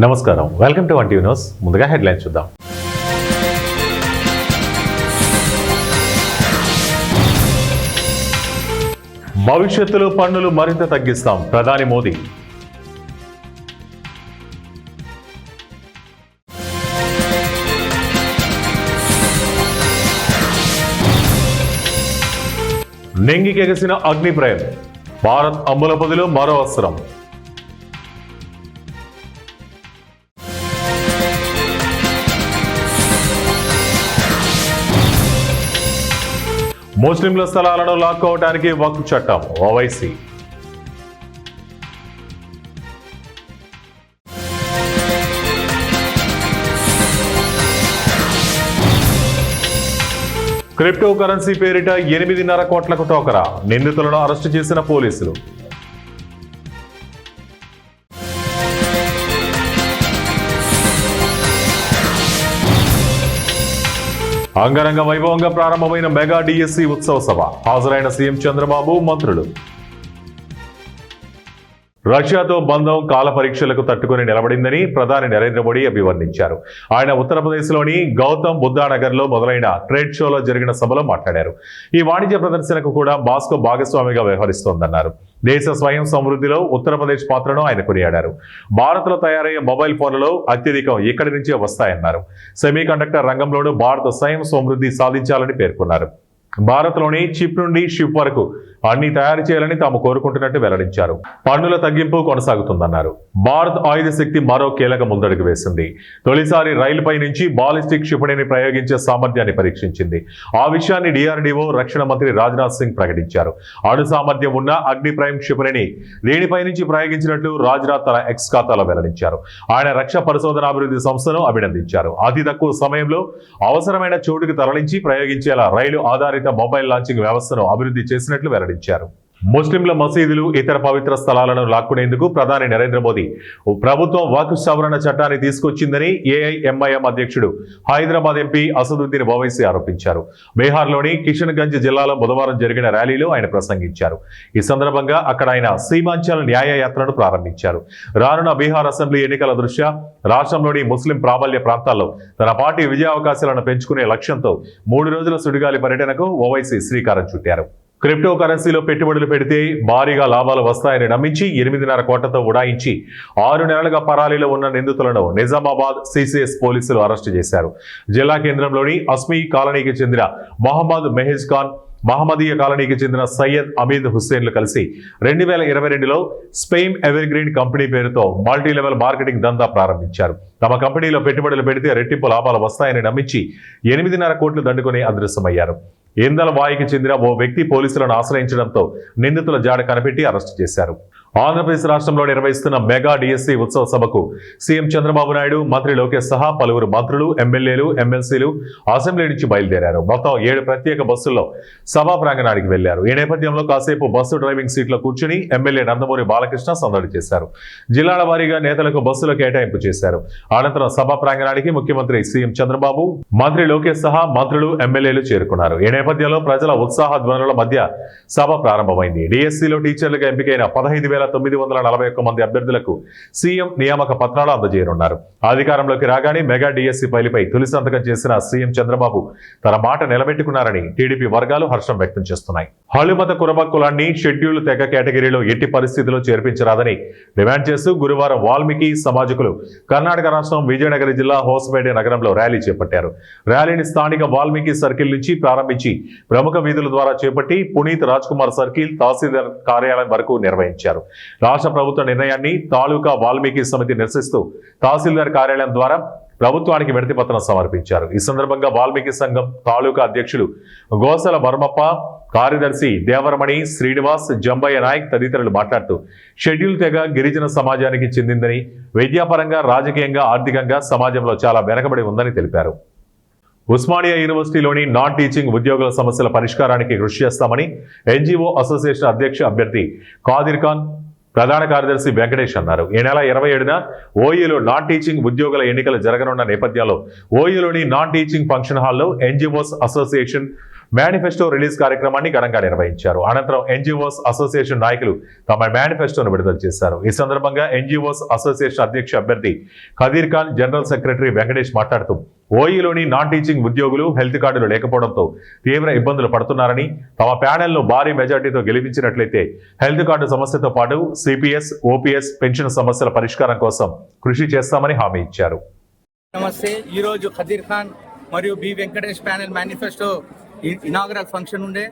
నమస్కారం, welcome to one TV news. ముందుగా headlines చూద్దాం. భవిష్యత్తులో పన్నులు మరింత తగ్గిస్తాం, ప్రధాని మోదీ. నెంగికెగసిన అగ్నిప్రయం, భారత్ అమ్ముల పొదిలో మరో అస్త్రం. ముస్లింల స్థలాలను లాక్కోవడానికి వక్ఫ్ చట్టం, ఓవైసీ. క్రిప్టో కరెన్సీ పేరిట 8.5 కోట్లకు టోకరా, నిందితులను అరెస్టు చేసిన పోలీసులు. అంగరంగ వైభవంగా ప్రారంభమైన మెగా డిఎస్సి ఉత్సవ సభ, హాజరైన సీఎం చంద్రబాబు, మంత్రులు. రష్యాతో బంధం కాల పరీక్షలకు తట్టుకుని నిలబడిందని ప్రధాని నరేంద్ర మోడీ అభివర్ణించారు. ఆయన ఉత్తరప్రదేశ్లోని గౌతమ్ బుద్ధానగర్లో మొదలైన ట్రేడ్ షోలో జరిగిన సభలో మాట్లాడారు. ఈ వాణిజ్య ప్రదర్శనకు కూడా మాస్కో భాగస్వామిగా వ్యవహరిస్తోందన్నారు. దేశ స్వయం సమృద్ధిలో ఉత్తరప్రదేశ్ పాత్రను ఆయన కొనియాడారు. భారత్లో తయారయ్యే మొబైల్ ఫోన్లలో అత్యధికం ఇక్కడి నుంచే వస్తాయన్నారు. సెమీ కండక్టర్ రంగంలోనూ భారత్ స్వయం సమృద్ధి సాధించాలని పేర్కొన్నారు. భారత్లోని చిప్ నుండి షిప్ వరకు అన్ని తయారు చేయాలని తాము కోరుకుంటున్నట్టు వెల్లడించారు. పన్నుల తగ్గింపు కొనసాగుతుందన్నారు. భారత్ ఆయుధ శక్తి మరో కీలక ముందడుగు వేసింది. తొలిసారి రైలుపై నుంచి బాలిస్టిక్ క్షిపణిని ప్రయోగించే సామర్థ్యాన్ని పరీక్షించింది. ఆ విషయాన్ని డిఆర్డీఓ రక్షణ మంత్రి రాజ్నాథ్ సింగ్ ప్రకటించారు. అణు సామర్థ్యం ఉన్న అగ్నిప్రయం క్షిపణిని దీనిపై నుంచి ప్రయోగించినట్లు రాజ్నాథ్ తన ఎక్స్ ఖాతాలో వెల్లడించారు. ఆయన రక్షణ పరిశోధనాభివృద్ధి సంస్థను అభినందించారు. అతి తక్కువ సమయంలో అవసరమైన చోటుకు తరలించి ప్రయోగించేలా రైలు ఆధారిత మొబైల్ లాంచింగ్ వ్యవస్థను అభివృద్ధి చేసినట్లు వెల్లడించారు. ముస్లింల మసీదులు, ఇతర పవిత్ర స్థలాలను లాక్కునేందుకు ప్రధాని నరేంద్ర మోదీ ప్రభుత్వం వక్ఫ్ సవరణ చట్టాన్ని తీసుకొచ్చిందని ఏఐఎంఐఎం అధ్యక్షుడు హైదరాబాద్ ఎంపీ అసదుద్దీన్ ఓవైసీ ఆరోపించారు. బీహార్లోని కిషన్గంజ్ జిల్లాలో బుధవారం జరిగిన ర్యాలీలో ఆయన ప్రసంగించారు. ఈ సందర్భంగా అక్కడ ఆయన సీమాంచల్ న్యాయ యాత్రను ప్రారంభించారు. రానున్న బీహార్ అసెంబ్లీ ఎన్నికల దృష్ట్యా రాష్ట్రంలోని ముస్లిం ప్రాబల్య ప్రాంతాల్లో తన పార్టీ విజయావకాశాలను పెంచుకునే లక్ష్యంతో 3 రోజుల సుడిగాలి పర్యటనకు ఓవైసీ శ్రీకారం చుట్టారు. క్రిప్టో కరెన్సీలో పెట్టుబడులు పెడితే భారీగా లాభాలు వస్తాయని నమ్మించి 8.5 కోట్లతో ఉడాయించి 6 నెలలుగా పరారీలో ఉన్న నిందితులను నిజామాబాద్ సిసిఎస్ పోలీసులు అరెస్టు చేశారు. జిల్లా కేంద్రంలోని అస్మీ కాలనీకి చెందిన మొహమ్మద్ మెహజ్ ఖాన్, మహమ్మదీయ కాలనీకి చెందిన సయ్యద్ అమీద్ హుస్సేన్లు కలిసి 2022లో స్పెయిన్ ఎవర్గ్రీన్ కంపెనీ పేరుతో మల్టీ లెవెల్ మార్కెటింగ్ దందా ప్రారంభించారు. తమ కంపెనీలో పెట్టుబడులు పెడితే రెట్టింపు లాభాలు వస్తాయని నమ్మించి 8.5 కోట్లు దండుకుని అదృశ్యమయ్యారు. ఇందలవాయికి చెందిన ఓ వ్యక్తి పోలీసులను ఆశ్రయించడంతో నిందితుల జాడ కనిపెట్టి అరెస్టు చేశారు. ఆంధ్రప్రదేశ్ రాష్ట్రంలో నిర్వహిస్తున్న మెగా డిఎస్సి ఉత్సవ సభకు సీఎం చంద్రబాబు నాయుడు, మంత్రి లోకేష్ సహా పలువురు మంత్రులు, ఎమ్మెల్యేలు, ఎమ్మెల్సీలు అసెంబ్లీ నుంచి బయలుదేరారు. మొత్తం 7 ప్రత్యేక బస్సుల్లో సభా ప్రాంగణానికి వెళ్లారు. ఈ నేపథ్యంలో కాసేపు బస్సు డ్రైవింగ్ సీట్లో కూర్చుని ఎమ్మెల్యే నందమూరి బాలకృష్ణ సందడి చేశారు. జిల్లాల వారీగా నేతలకు బస్సులు కేటాయింపు చేశారు. అనంతరం సభా ప్రాంగణానికి ముఖ్యమంత్రి సీఎం చంద్రబాబు, మంత్రి లోకేష్ సహా మంత్రులు, ఎమ్మెల్యేలు చేరుకున్నారు. ఈ నేపథ్యంలో ప్రజల ఉత్సాహ ధ్వనుల మధ్య సభ ప్రారంభమైంది. డిఎస్సిలో టీచర్లుగా ఎంపికైన 15,941 మంది అభ్యర్థులకు సీఎం నియామక పత్రాలు అందజేయనున్నారు. అధికారంలోకి రాగానే మెగా డిఎస్సి ఫైలుపై తొలి సంతకం చేసిన సీఎం చంద్రబాబు తన మాట నిలబెట్టుకున్నారని టీడీపీ వర్గాలు హర్షం వ్యక్తం చేస్తున్నాయి. హళుమత కురబ కులాన్ని షెడ్యూల్ తెగ కేటగిరీలో ఎట్టి పరిస్థితుల్లో చేర్పించరాదని డిమాండ్ చేస్తూ గురువారం వాల్మీకి సమాజకులు కర్ణాటక రాష్ట్రం విజయనగరం జిల్లా హోసపేట నగరంలో ర్యాలీ చేపట్టారు. ర్యాలీని స్థానిక వాల్మీకి సర్కిల్ నుంచి ప్రారంభించి ప్రముఖ వీధుల ద్వారా చేపట్టి పునీత్ రాజ్ కుమార్ సర్కిల్, తహసీల్దార్ కార్యాలయం వరకు నిర్వహించారు. రాష్ట్ర ప్రభుత్వ నిర్ణయాన్ని తాలూకా వాల్మీకి సమితి నిరసిస్తూ తహసీల్దార్ కార్యాలయం ద్వారా ప్రభుత్వానికి వినతి పత్రం సమర్పించారు. ఈ సందర్భంగా వాల్మీకి సంఘం తాలూకా అధ్యక్షులు గోసల బర్మప్ప, కార్యదర్శి దేవరమణి, శ్రీనివాస్, జంబయ్య నాయక్ తదితరులు మాట్లాడుతూ షెడ్యూల్ తెగ గిరిజన సమాజానికి చెందిందని, విద్యాపరంగా, రాజకీయంగా, ఆర్థికంగా సమాజంలో చాలా వెనకబడి ఉందని తెలిపారు. ఉస్మానియా యూనివర్సిటీలోని నాన్ టీచింగ్ ఉద్యోగుల సమస్యల పరిష్కారానికి కృషి చేస్తామని ఎన్జీఓ అసోసియేషన్ అధ్యక్ష అభ్యర్థి ఖాదిర్ ఖాన్, ప్రధాన కార్యదర్శి వెంకటేష్ అన్నారు. ఈ నెల 27న ఓయూలో నాన్ టీచింగ్ ఉద్యోగుల ఎన్నికలు జరగనున్న నేపథ్యంలో ఓయూలోని నాన్ టీచింగ్ ఫంక్షన్ హాల్లో ఎన్జీఓస్ అసోసియేషన్ మేనిఫెస్టో రిలీజ్ కార్యక్రమాన్ని ఘనంగా నిర్వహించారు. అనంతరం ఎన్జీఓస్ అసోసియేషన్ నాయకులు తమ మేనిఫెస్టోను విడుదల చేశారు. ఈ సందర్భంగా ఎన్జీఓస్ అసోసియేషన్ అధ్యక్ష అభ్యర్థి ఖదీర్ ఖాన్, జనరల్ సెక్రటరీ వెంకటేష్ మాట్లాడుతూ ఓఈలోని నాన్ టీచింగ్ ఉద్యోగులు హెల్త్ కార్డులు లేకపోవడంతో తీవ్ర ఇబ్బందులు పడుతున్నారని, తమ ప్యానెల్ను భారీ మెజార్టీతో గెలిపించినట్లయితే హెల్త్ కార్డు సమస్యతో పాటు సిపిఎస్, ఓపీఎస్, పెన్షన్ సమస్యల పరిష్కారం కోసం కృషి చేస్తామని హామీ ఇచ్చారు. నమస్తే. ఈరోజు ఖదీర్ ఖాన్ మరియు B Venkatesh panel manifesto inaugural function ఉండే.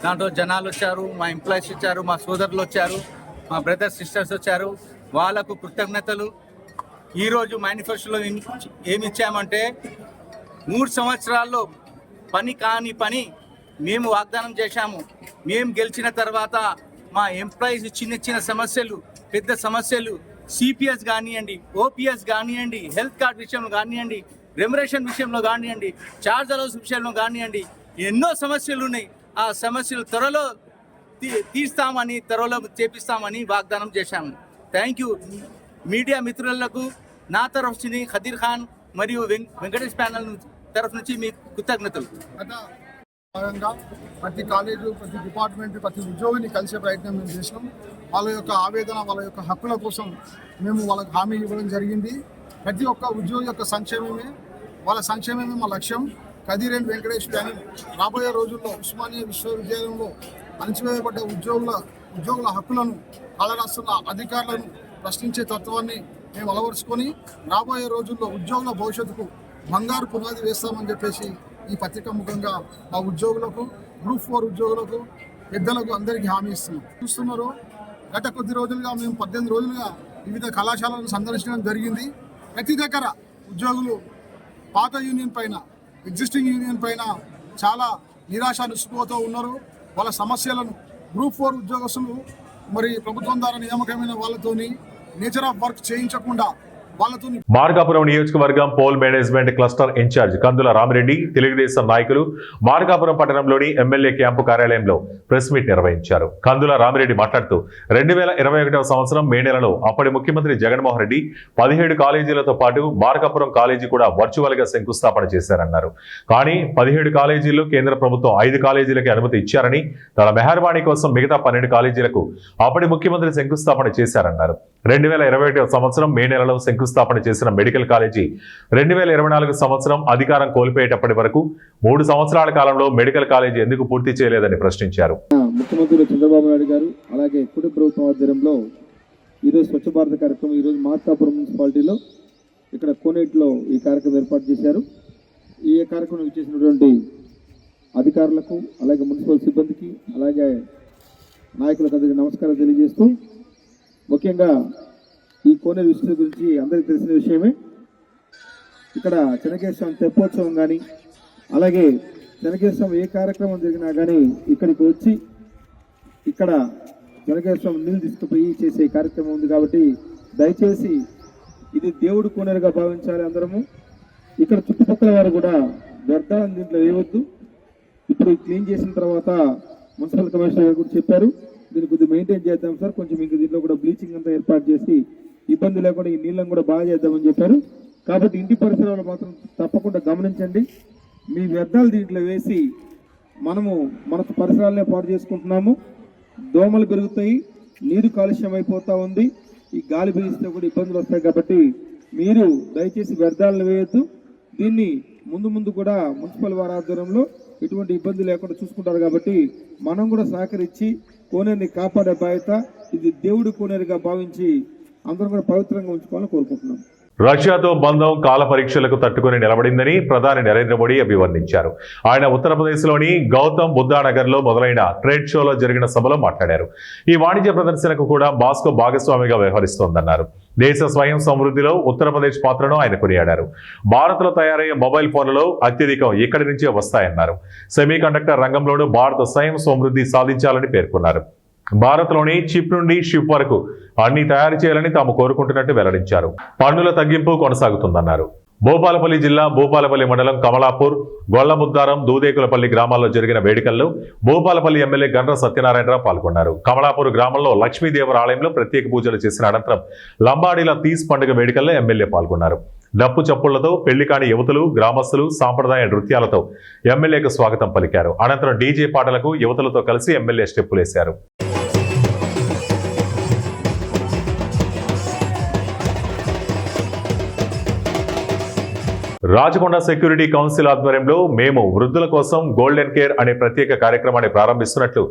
దాంట్లో జనాలు వచ్చారు, మా ఎంప్లాయీస్ వచ్చారు, మా సోదరులు వచ్చారు, మా బ్రదర్స్ సిస్టర్స్ వచ్చారు. వాళ్ళకు కృతజ్ఞతలు. ఈరోజు మేనిఫెస్టోలో ఏమి ఇచ్చామంటే 3 సంవత్సరాల్లో పని కాని పని మేము వాగ్దానం చేశాము. మేము గెలిచిన తర్వాత మా ఎంప్లాయీస్ చిన్న సమస్యలు, పెద్ద సమస్యలు, సిపిఎస్ కానివ్వండి, ఓపీఎస్ కానివ్వండి, హెల్త్ కార్డ్ విషయంలో కానివ్వండి, రెమ్యునరేషన్ విషయంలో కానివ్వండి, చార్జ్ అలౌన్స్ విషయంలో కానివ్వండి, ఎన్నో సమస్యలు ఉన్నాయి. ఆ సమస్యలు త్వరలో తీస్తామని, త్వరలో చేపిస్తామని వాగ్దానం చేశాము. Thank you. మీడియా మిత్రులకు నా తరఫు నుంచి ఖదీర్ ఖాన్ మరియు వెంకటేష్ ప్యానల్ తరఫు నుంచి మీ కృతజ్ఞతలు. భాగంగా ప్రతి కాలేజు, ప్రతి డిపార్ట్మెంట్, ప్రతి ఉద్యోగిని కలిసే ప్రయత్నం మేము చేసినాం. వాళ్ళ యొక్క ఆవేదన, వాళ్ళ యొక్క హక్కుల కోసం మేము వాళ్ళకి హామీ ఇవ్వడం జరిగింది. ప్రతి ఒక్క ఉద్యోగి యొక్క సంక్షేమమే, వాళ్ళ సంక్షేమమే మా లక్ష్యం. ఖదీర్ అండ్ వెంకటేష్ ప్యానెల్ రాబోయే రోజుల్లో ఉస్మానియా విశ్వవిద్యాలయంలో అణచివేయబడ్డ ఉద్యోగుల హక్కులను కాలరాస్తున్న అధికారులను ప్రశ్నించే తత్వాన్ని మేము అలవరుచుకొని రాబోయే రోజుల్లో ఉద్యోగుల భవిష్యత్తుకు బంగారు పునాది వేస్తామని చెప్పేసి ఈ పత్రిక ముఖంగా మా ఉద్యోగులకు, గ్రూప్ 4 ఉద్యోగులకు, పెద్దలకు అందరికీ హామీ ఇస్తున్నాం. చూస్తున్నారు, గత కొద్ది రోజులుగా మేము 18 రోజులుగా వివిధ కళాశాలను సందర్శించడం జరిగింది. ప్రతి దగ్గర ఉద్యోగులు పాత యూనియన్ పైన, ఎగ్జిస్టింగ్ యూనియన్ పైన చాలా నిరాశ నిస్పృహతో ఉన్నారు. వాళ్ళ సమస్యలను గ్రూప్ 4 ఉద్యోగస్తులు మరి ప్రభుత్వం ద్వారా నియామకమైన వాళ్ళతోని నేచర్ ఆఫ్ వర్క్ చేయించకుండా మార్కాపురం నియోజకవర్గం పోల్ మేనేజ్మెంట్ క్లస్టర్ ఇన్ఛార్జ్ కందుల రామిరెడ్డి, తెలుగుదేశం నాయకులు మార్కాపురం పట్టణంలోని ఎమ్మెల్యే క్యాంపు కార్యాలయంలో ప్రెస్ మీట్ నిర్వహించారు. కందుల రామిరెడ్డి మాట్లాడుతూ 2021వ సంవత్సరం మే నెలలో అప్పటి ముఖ్యమంత్రి జగన్మోహన్ రెడ్డి 17 కాలేజీలతో పాటు మార్కాపురం కాలేజీ కూడా వర్చువల్ గా శంకుస్థాపన చేశారన్నారు. కానీ 17 కాలేజీల్లో కేంద్ర ప్రభుత్వం 5 కాలేజీలకి అనుమతి ఇచ్చారని, తన మెహర్బానీ కోసం మిగతా 12 కాలేజీలకు అప్పటి ముఖ్యమంత్రి శంకుస్థాపన చేశారన్నారు. 2021వ సంవత్సరం మే నెలలో శంకుస్థాపన చేసిన మెడికల్ కాలేజీ 2024 సంవత్సరం అధికారం కోల్పోయేటప్పటి వరకు 3 సంవత్సరాల కాలంలో మెడికల్ కాలేజీ ఎందుకు పూర్తి చేయలేదని ప్రశ్నించారు. ముఖ్యమంత్రి చంద్రబాబు నాయుడు గారు అలాగే కుటుంబ ప్రభుత్వం ఆధ్వర్యంలో ఈరోజు స్వచ్ఛ భారత్ కార్యక్రమం ఈరోజు మార్కాపురం మున్సిపాలిటీలో ఇక్కడ కోనేటిలో ఈ కార్యక్రమం ఏర్పాటు చేశారు. ఈ కార్యక్రమం ఇచ్చేసినటువంటి అధికారులకు, అలాగే మున్సిపల్ సిబ్బందికి, అలాగే నాయకులకు అందరికీ నమస్కారం తెలియజేస్తూ, ముఖ్యంగా ఈ కోనేరు విస్తృతి గురించి అందరికీ తెలిసిన విషయమే. ఇక్కడ చెనకేశ్వరం తెప్పోత్సవం కానీ, అలాగే చెనకేశ్వరం ఏ కార్యక్రమం జరిగినా కానీ ఇక్కడికి వచ్చి ఇక్కడ చెనకేశ్వరం నీళ్ళు తీసుకుపోయి చేసే కార్యక్రమం ఉంది. కాబట్టి దయచేసి ఇది దేవుడు కోనేరుగా భావించాలి అందరము. ఇక్కడ చుట్టుపక్కల వారు కూడా వ్యర్థాలను దీంట్లో వేయవద్దు. ఇప్పుడు క్లీన్ చేసిన తర్వాత మున్సిపల్ కమిషనర్ గారు కూడా చెప్పారు, దీన్ని కొద్దిగా మెయింటైన్ చేద్దాం సార్, కొంచెం ఇంకా దీంట్లో కూడా బ్లీచింగ్ అంతా ఏర్పాటు చేసి ఇబ్బంది లేకుండా ఈ నీళ్ళని కూడా బాగా చేద్దామని చెప్పారు. కాబట్టి ఇంటి పరిసరాలు మాత్రం తప్పకుండా గమనించండి. మీ వ్యర్థాలు దీంట్లో వేసి మనము మన పరిసరాలనే పాడు చేసుకుంటున్నాము. దోమలు పెరుగుతాయి, నీరు కాలుష్యం అయిపోతూ ఉంది, ఈ గాలి పీలిస్తే కూడా ఇబ్బందులు వస్తాయి. కాబట్టి మీరు దయచేసి వ్యర్థాలను వేయొద్దు. దీన్ని ముందు కూడా మున్సిపల్ వారి ఆధ్వర్యంలో ఎటువంటి ఇబ్బంది లేకుండా చూసుకుంటారు. కాబట్టి మనం కూడా సహకరించి కోనేరుని కాపాడే బాధ్యత, ఇది దేవుడి కోనేరుగా భావించి అందరం కూడా పవిత్రంగా ఉంచుకోవాలని కోరుకుంటున్నాం. రష్యాతో బంధం కాల పరీక్షలకు తట్టుకుని నిలబడిందని ప్రధాని నరేంద్ర మోడీ అభివర్ణించారు. ఆయన ఉత్తరప్రదేశ్లోని గౌతమ్ బుద్ధానగర్లో మొదలైన ట్రేడ్ షోలో జరిగిన సభలో మాట్లాడారు. ఈ వాణిజ్య ప్రదర్శనకు కూడా మాస్కో భాగస్వామిగా వ్యవహరిస్తోందన్నారు. దేశ స్వయం సమృద్ధిలో ఉత్తరప్రదేశ్ పాత్రను ఆయన కొనియాడారు. భారత్లో తయారయ్యే మొబైల్ ఫోన్లలో అత్యధికం ఇక్కడి నుంచే వస్తాయన్నారు. సెమీ కండక్టర్ రంగంలోనూ భారత్ స్వయం సమృద్ధి సాధించాలని పేర్కొన్నారు. భారత్లోని చిప్ నుండి షిప్ వరకు అన్ని తయారు చేయాలని తాము కోరుకుంటున్నట్టు వెల్లడించారు. పన్నుల తగ్గింపు కొనసాగుతుందన్నారు. భూపాలపల్లి జిల్లా భూపాలపల్లి మండలం కమలాపూర్, గొల్లముద్దారం, దూదేకులపల్లి గ్రామాల్లో జరిగిన వేడుకల్లో భూపాలపల్లి ఎమ్మెల్యే గండ్ర సత్యనారాయణరావు పాల్గొన్నారు. కమలాపూర్ గ్రామంలో లక్ష్మీదేవర ఆలయంలో ప్రత్యేక పూజలు చేసిన అనంతరం లంబాడీల తీస్ పండుగ వేడుకల్లో ఎమ్మెల్యే పాల్గొన్నారు. డప్పు చప్పుళ్లతో పెళ్లి కాని యువతులు గ్రామస్తులు సాంప్రదాయ నృత్యాలతో ఎమ్మెల్యేకు స్వాగతం పలికారు. అనంతరం డీజే పాటలకు యువతులతో కలిసి ఎమ్మెల్యే స్టెప్పులేశారు. రాచకొండ సెక్యూరిటీ కౌన్సిల్ ఆధ్వర్యంలో మేము వృద్ధుల కోసం గోల్డెన్ కేర్ అనే ప్రత్యేక కార్యక్రమాన్ని ప్రారంభిస్తున్నట్లు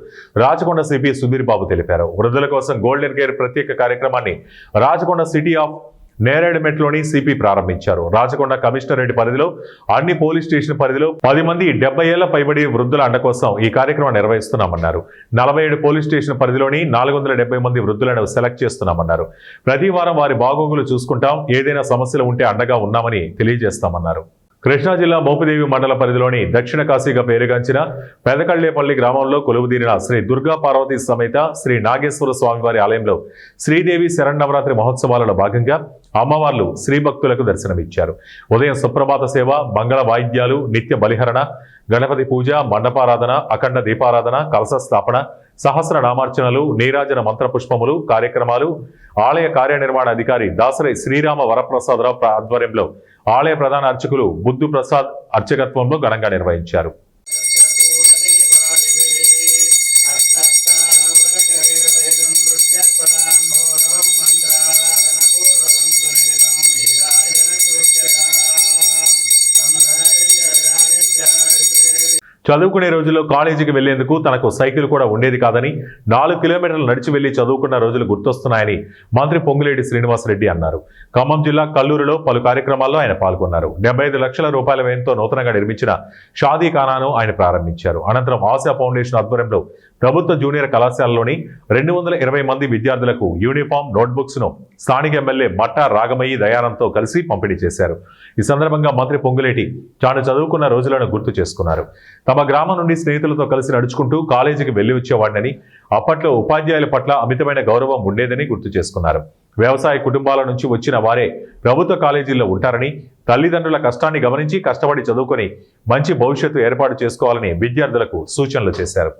రాచకొండ సిపి సుధీర్ బాబు తెలిపారు. వృద్ధుల కోసం గోల్డెన్ కేర్ ప్రత్యేక కార్యక్రమాన్ని రాచకొండ సిటీ ఆఫ్ నేరేడ్మెట్లోని సిపి ప్రారంభించారు. రాచకొండ కమిషనరేట్ పరిధిలో అన్ని పోలీస్ స్టేషన్ పరిధిలో 10 మంది 70 ఏళ్ల పైబడి వృద్ధుల అండ కోసం ఈ కార్యక్రమం నిర్వహిస్తున్నామన్నారు. 47 పోలీస్ స్టేషన్ పరిధిలోని 470 మంది వృద్ధులను సెలెక్ట్ చేస్తున్నామన్నారు. ప్రతి వారం వారి బాగోగులు చూసుకుంటాం, ఏదైనా సమస్యలు ఉంటే అండగా ఉన్నామని తెలియజేస్తామన్నారు. కృష్ణా జిల్లా మోపిదేవి మండల పరిధిలోని దక్షిణ కాశీగా పేరుగాంచిన పెదకళ్లేపల్లి గ్రామంలో కొలువుదీరిన శ్రీ దుర్గా పార్వతి సమేత శ్రీ నాగేశ్వర స్వామివారి ఆలయంలో శ్రీదేవి శరన్నవరాత్రి మహోత్సవాలలో భాగంగా అమ్మవార్లు శ్రీ భక్తులకు దర్శనమిచ్చారు. ఉదయం సుప్రభాత సేవ, మంగళ వాయిద్యాలు, నిత్య బలిహరణ, గణపతి పూజ, మండపారాధన, అఖండ దీపారాధన, కలశ స్థాపన, సహస్ర నామార్చనలు, నీరాజన మంత్రపుష్పములు కార్యక్రమాలు ఆలయ కార్యనిర్వహణ అధికారి దాసరి శ్రీరామ వరప్రసాదరావు ఆధ్వర్యంలో ఆలయ ప్రధాన అర్చకులు బుద్ధు ప్రసాద్ అర్చకత్వంలో ఘనంగా నిర్వహించారు. చదువుకునే రోజుల్లో కాలేజీకి వెళ్లేందుకు తనకు సైకిల్ కూడా ఉండేది కాదని 4 కిలోమీటర్లు నడిచి వెళ్లి చదువుకున్న రోజులు గుర్తొస్తున్నాయని మంత్రి పొంగులేటి శ్రీనివాసరెడ్డి అన్నారు. ఖమ్మం జిల్లా కల్లూరులో పలు కార్యక్రమాల్లో ఆయన పాల్గొన్నారు. 75 లక్షల రూపాయల వ్యయంతో నూతనంగా నిర్మించిన షాదీ ఖానాను ఆయన ప్రారంభించారు. అనంతరం ఆశా ఫౌండేషన్ ఆధ్వర్యంలో ప్రభుత్వ జూనియర్ కళాశాలలోని 220 మంది విద్యార్థులకు యూనిఫామ్, నోట్బుక్స్ ను స్థానిక ఎమ్మెల్యే మట్టా రాగమయ్యి దయానంతో కలిసి పంపిణీ చేశారు. ఈ సందర్భంగా మంత్రి పొంగులేటి తాను చదువుకున్న రోజులను గుర్తు చేసుకున్నారు. తమ గ్రామం నుండి స్నేహితులతో కలిసి నడుచుకుంటూ కాలేజీకి వెళ్లి వచ్చేవాడినని, అప్పట్లో ఉపాధ్యాయుల పట్ల అమితమైన గౌరవం ఉండేదని గుర్తు చేసుకున్నారు. వ్యవసాయ కుటుంబాల నుంచి వచ్చిన వారే ప్రభుత్వ కాలేజీల్లో ఉంటారని, తల్లిదండ్రుల కష్టాన్ని గమనించి కష్టపడి చదువుకొని మంచి భవిష్యత్తు ఏర్పాటు చేసుకోవాలని విద్యార్థులకు సూచనలు చేశారు.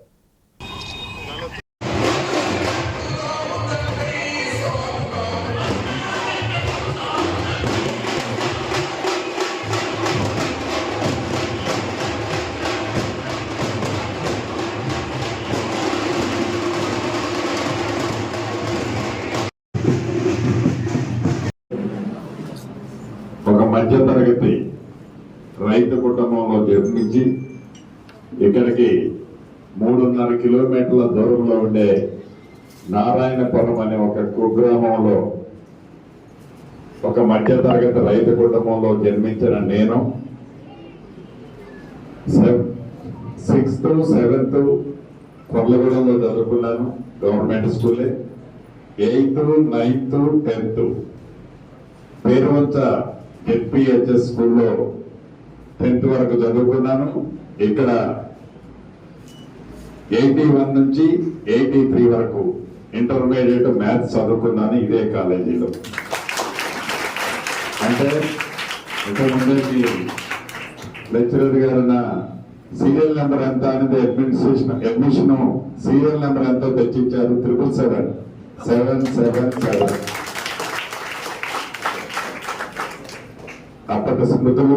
ఒక మధ్యతరగతి రైతు కుటుంబంలో జన్మించి ఇక్కడికి 3.5 కిలోమీటర్ల దూరంలో ఉండే నారాయణపురం అనే ఒక కుగ్రామంలో ఒక మధ్యతరగతి రైతు కుటుంబంలో జన్మించిన నేను 6th, 7th కొర్లగూడెంలో చదువుకున్నాను, గవర్నమెంట్ స్కూలే. 8th, 9th, 10th Peruvancha ZPHS స్కూల్లో 10th వరకు చదువుకున్నాను. ఇక్కడ 81 నుంచి 83 వరకు ఇంటర్మీడియట్ మ్యాథ్స్ చదువుకున్నాను ఇదే కాలేజీలో. అంటే ఇంతకుముందే మీ లెక్చరర్ గారు సీరియల్ నెంబర్ ఎంత అనేది అడ్మిషన్ సీరియల్ నెంబర్ ఎంతో తెచ్చిచ్చారు, 777. అప్పటి స్మృతులు,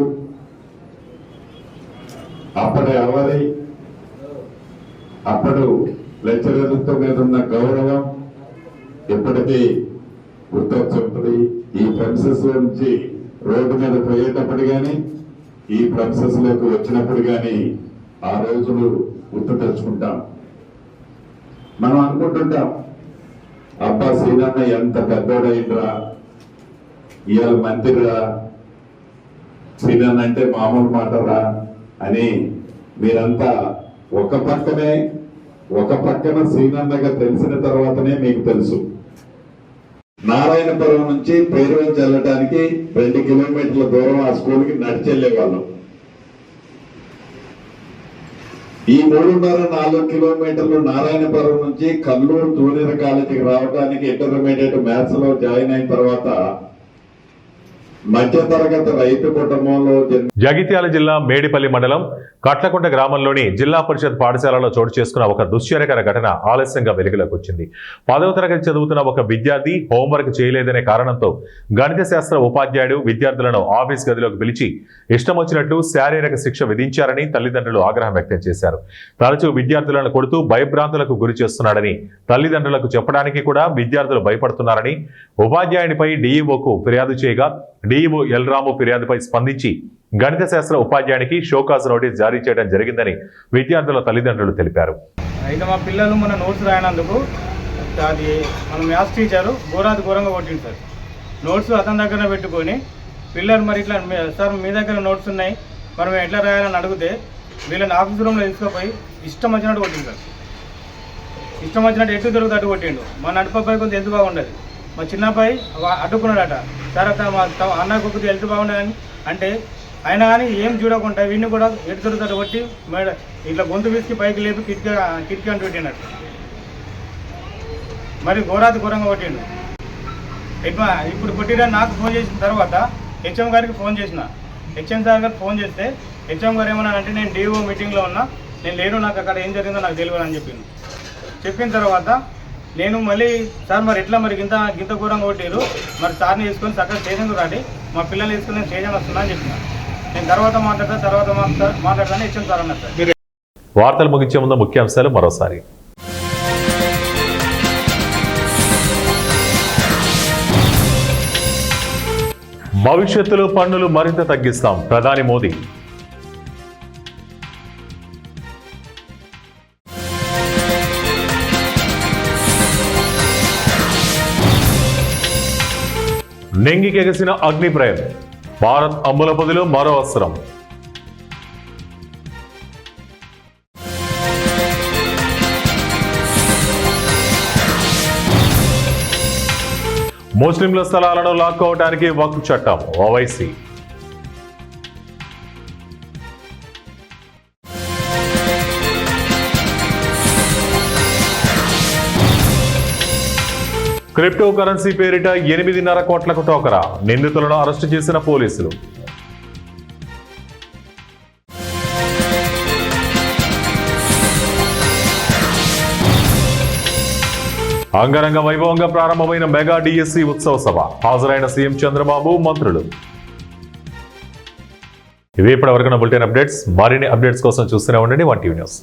అప్పటి అలరి, అప్పుడు లెక్చరర్లతో మీద ఉన్న గౌరవం ఎప్పటికీ గుర్తొచ్చుంటుంది. ఈ ప్రెమిసెస్ లో నుంచి రోడ్డు మీద పోయేటప్పుడు కానీ, ఈ ప్రెమిసెస్ లోకి వచ్చినప్పుడు కానీ ఆ రోజులు గుర్తు తెచ్చుకుంటాం. మనం అనుకుంటుంటాం, అబ్బా శ్రీనన్న ఎంత పెద్దోడైందిరా, ఇవాళ మంత్రిరా, శ్రీనన్న అంటే మామూలు మాటరా అని. మీరంతా ఒక పక్కన శ్రీనన్నగా తెలిసిన తర్వాతనే మీకు తెలుసు. నారాయణపురం నుంచి పేరువంచి వెళ్ళడానికి 2 కిలోమీటర్ల దూరం ఆ స్కూల్కి నడిచి వెళ్ళేవాళ్ళం. ఈ 3.5-4 కిలోమీటర్లు నారాయణపురం నుంచి కల్లూరు జూనియర్ కాలేజీకి రావడానికి ఇంటర్మీడియట్ మ్యాథ్స్ లో జాయిన్ అయిన తర్వాత మధ్యతరగతి రైతు కుటుంబంలో జగిత్యాల జిల్లా మేడిపల్లి మండలం కట్లకుంట గ్రామంలోని జిల్లా పరిషత్ పాఠశాలలో చోటు చేసుకున్న ఒక దుశ్చర్యకర ఘటన ఆలస్యంగా వెలుగులోకి వచ్చింది. 10వ తరగతి చదువుతున్న ఒక విద్యార్థి హోంవర్క్ చేయలేదనే కారణంతో గణిత శాస్త్ర ఉపాధ్యాయుడు విద్యార్థులను ఆఫీస్ గదిలోకి పిలిచి ఇష్టం వచ్చినట్లు శారీరక శిక్ష విధించారని తల్లిదండ్రులు ఆగ్రహం వ్యక్తం చేశారు. తరచూ విద్యార్థులను కొడుతూ భయభ్రాంతులకు గురి చేస్తున్నాడని తల్లిదండ్రులకు చెప్పడానికి కూడా విద్యార్థులు భయపడుతున్నారని ఉపాధ్యాయునిపై డీఈఓకు ఫిర్యాదు చేయగా డీఈఓ ఎల్రాము ఫిర్యాదుపై స్పందించి గణిత శాస్త్ర ఉపాధ్యాయునికి షోకాజ్ నోటీస్ జారీ చేయడం జరిగిందని విద్యార్థుల తల్లిదండ్రులు తెలిపారు. అయితే మా పిల్లలు మన నోట్స్ రాయనందుకు అది మన మ్యాథ్స్ టీచరు ఘోరంగా కొట్టింది సార్. నోట్స్ అతని దగ్గర పెట్టుకొని పిల్లలు మరి ఇట్లా సార్ మీ దగ్గర నోట్స్ ఉన్నాయి మరి మేము ఎట్లా రాయాలని అడిగితే వీళ్ళని ఆఫీస్ రూమ్లో తీసుకుపోయి ఇష్టం వచ్చినట్టు కొట్టింది సార్. ఇష్టం వచ్చినట్టు ఎటు దొరుకుతట్టు కొట్టిండు. మా నడుపై కొంచెం హెల్త్ బాగుండదు. మా చిన్నపై అడ్డుకున్నాడట. సార్ అక్కడ మా అన్నకు ఒకటి హెల్త్ బాగుండదని అంటే అయినా కానీ ఏం చూడకుండా వీడిని కూడా ఎటు దొరుకుతాడు కొట్టి మేడం ఇట్లా గొంతు విసికి పైకి లేపి కిటికీ అంటూ పెట్టినట్టు మరి ఘోరంగా కొట్టిండు. ఇప్పుడు కొట్టిన నాకు ఫోన్ చేసిన తర్వాత హెచ్ఎం గారికి ఫోన్ చేసిన. హెచ్ఎం సార్ గారికి ఫోన్ చేస్తే హెచ్ఎం గారు ఏమన్నారంటే నేను డిఓ మీటింగ్లో ఉన్నా, నేను లేను, నాకు అక్కడ ఏం జరిగిందో నాకు తెలియదు అని చెప్పింది. చెప్పిన తర్వాత నేను మళ్ళీ సార్ మరి ఎట్లా మరి గింత ఘోరంగా కొట్టారు మరి సార్ని తీసుకొని చక్కగా స్టేషన్కి రాండి, మా పిల్లల్ని తీసుకొని నేను స్టేషన్ వస్తున్నా అని చెప్పిన. నేను తర్వాత మాట్లాడతాను హెచ్ఎం సార్ అన్నారు సార్. వార్తలు ముగించే ముందు ముఖ్యాంశాలు మరోసారి. భవిష్యత్తులో పన్నులు మరింత తగ్గిస్తాం ప్రధాని మోదీ. నెంగికెగసిన అగ్నిప్రయం, భారత్ అమ్ముల పొదిలో మరో అస్త్రం. ముస్లింల స్థలాలను లాక్కోవడానికి వక్ఫ్ చట్టం ఓవైసీ. క్రిప్టో కరెన్సీ పేరిట 8.5 కోట్లకు టోకరా, నిందితులను అరెస్టు చేసిన పోలీసులు. అంగరంగ వైభవంగా ప్రారంభమైన మెగా డిఎస్సి ఉత్సవ సభ, హాజరైన సీఎం చంద్రబాబు, మంత్రులు. ఇవి ఇప్పటివరకు బులెటిన్ అప్డేట్స్. మరిన్ని అప్డేట్స్ కోసం చూస్తూనే ఉండండి 1 టీవీ న్యూస్.